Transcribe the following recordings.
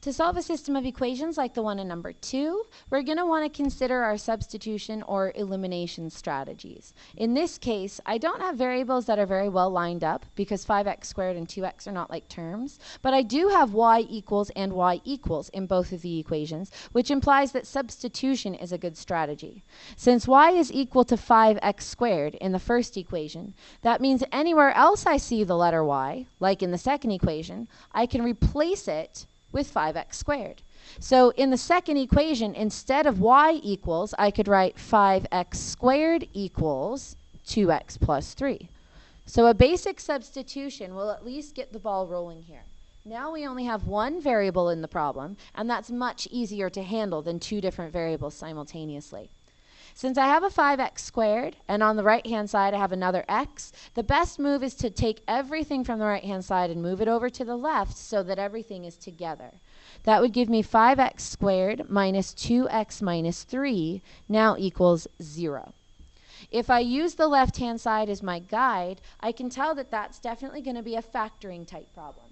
To solve a system of equations like the one in number 2, we're going to want to consider our substitution or elimination strategies. In this case, I don't have variables that are very well lined up because 5x squared and 2x are not like terms, but I do have y equals and y equals in both of the equations, which implies that substitution is a good strategy. Since y is equal to 5x squared in the first equation, that means anywhere else I see the letter y, like in the second equation, I can replace it with 5x squared. So in the second equation, instead of y equals, I could write 5x squared equals 2x plus 3. So a basic substitution will at least get the ball rolling here. Now we only have one variable in the problem, and that's much easier to handle than two different variables simultaneously. Since I have a 5x squared, and on the right-hand side I have another x, the best move is to take everything from the right-hand side and move it over to the left so that everything is together. That would give me 5x squared minus 2x minus 3 now equals 0. If I use the left-hand side as my guide, I can tell that that's definitely going to be a factoring type problem.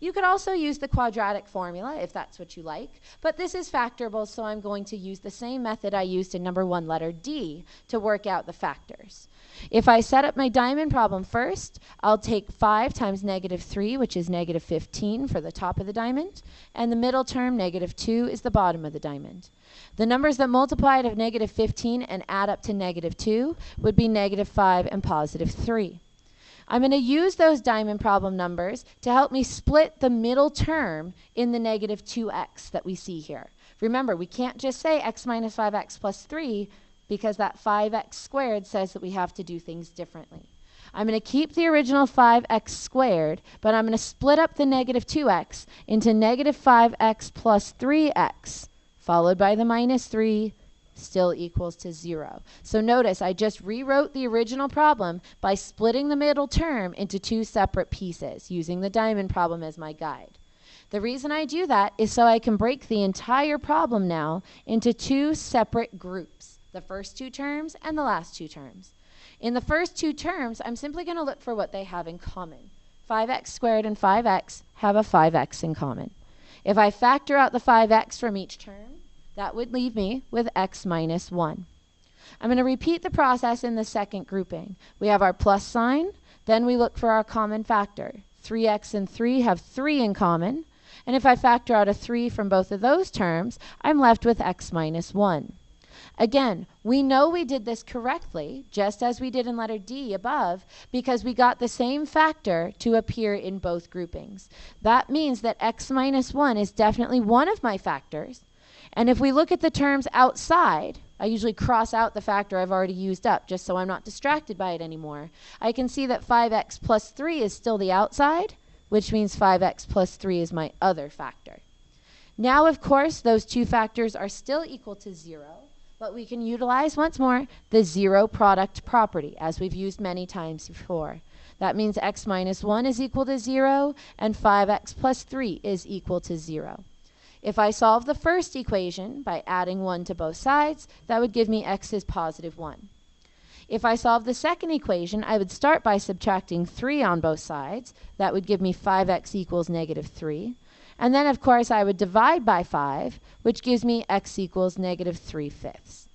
You could also use the quadratic formula if that's what you like, but this is factorable, so I'm going to use the same method I used in number 1, letter D, to work out the factors. If I set up my diamond problem first, I'll take 5 times negative 3, which is negative 15 for the top of the diamond, and the middle term, negative 2, is the bottom of the diamond. The numbers that multiply out of negative 15 and add up to negative 2 would be negative 5 and positive 3. I'm going to use those diamond problem numbers to help me split the middle term in the negative 2x that we see here. Remember, we can't just say x minus 5x plus 3 because that 5x squared says that we have to do things differently. I'm going to keep the original 5x squared, but I'm going to split up the negative 2x into negative 5x plus 3x, followed by the minus 3, still equals to 0. So notice I just rewrote the original problem by splitting the middle term into two separate pieces using the diamond problem as my guide. The reason I do that is so I can break the entire problem now into two separate groups, the first two terms and the last two terms. In the first two terms, I'm simply going to look for what they have in common. 5x squared and 5x have a 5x in common. If I factor out the 5x from each term, that would leave me with x minus 1. I'm going to repeat the process in the second grouping. We have our plus sign, then we look for our common factor. 3x and 3 have 3 in common, and if I factor out a 3 from both of those terms, I'm left with x minus 1. Again, we know we did this correctly, just as we did in letter D above, because we got the same factor to appear in both groupings. That means that x minus 1 is definitely one of my factors. And if we look at the terms outside, I usually cross out the factor I've already used up just so I'm not distracted by it anymore. I can see that 5x plus 3 is still the outside, which means 5x plus 3 is my other factor. Now, of course, those two factors are still equal to 0, but we can utilize once more the zero product property, as we've used many times before. That means x minus 1 is equal to 0, and 5x plus 3 is equal to 0. If I solve the first equation by adding 1 to both sides, that would give me x is positive 1. If I solve the second equation, I would start by subtracting 3 on both sides. That would give me 5x equals negative 3. And then, of course, I would divide by 5, which gives me x equals negative 3/5.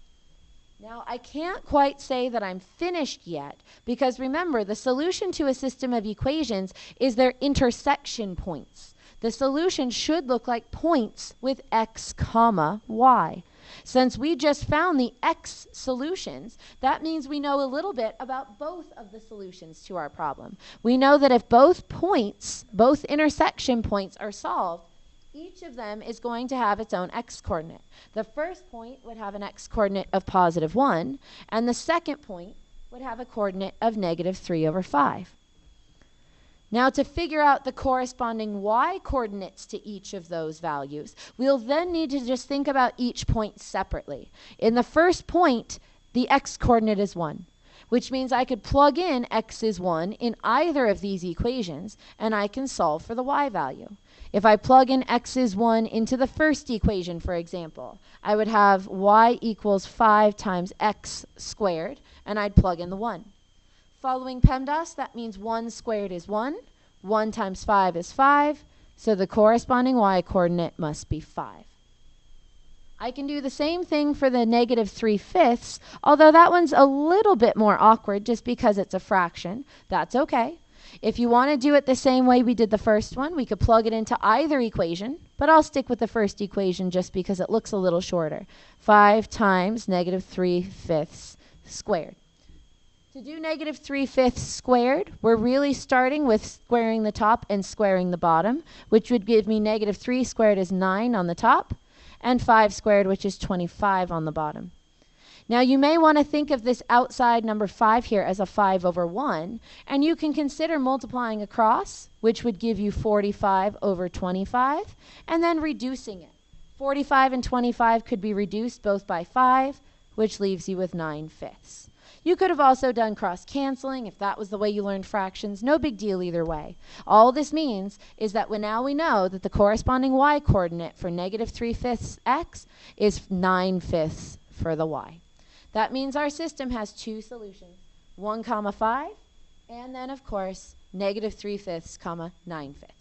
Now, I can't quite say that I'm finished yet, because remember, the solution to a system of equations is their intersection points. The solution should look like points with x comma y. Since we just found the x solutions, that means we know a little bit about both of the solutions to our problem. We know that if both points, both intersection points are solved, each of them is going to have its own x-coordinate. The first point would have an x-coordinate of positive 1, and the second point would have a coordinate of negative 3/5. Now, to figure out the corresponding y-coordinates to each of those values, we'll then need to just think about each point separately. In the first point, the x-coordinate is 1, which means I could plug in x is 1 in either of these equations, and I can solve for the y value. If I plug in x is 1 into the first equation, for example, I would have y equals 5 times x squared, and I'd plug in the 1. Following PEMDAS, that means 1 squared is 1. 1 times 5 is 5. So the corresponding y coordinate must be 5. I can do the same thing for the negative 3/5, although that one's a little bit more awkward just because it's a fraction. That's okay. If you want to do it the same way we did the first one, we could plug it into either equation, but I'll stick with the first equation just because it looks a little shorter. 5 times negative 3/5 squared. To do negative 3/5 squared, we're really starting with squaring the top and squaring the bottom, which would give me negative 3 squared is 9 on the top, and 5 squared, which is 25 on the bottom. Now you may want to think of this outside number 5 here as a 5 over 1, and you can consider multiplying across, which would give you 45 over 25, and then reducing it. 45 and 25 could be reduced both by 5, which leaves you with 9/5. You could have also done cross-canceling if that was the way you learned fractions. No big deal either way. All this means is that now we know that the corresponding y coordinate for negative 3/5 x is 9/5 for the y. That means our system has two solutions, 1, 5, and then, of course, negative 3/5, 9/5.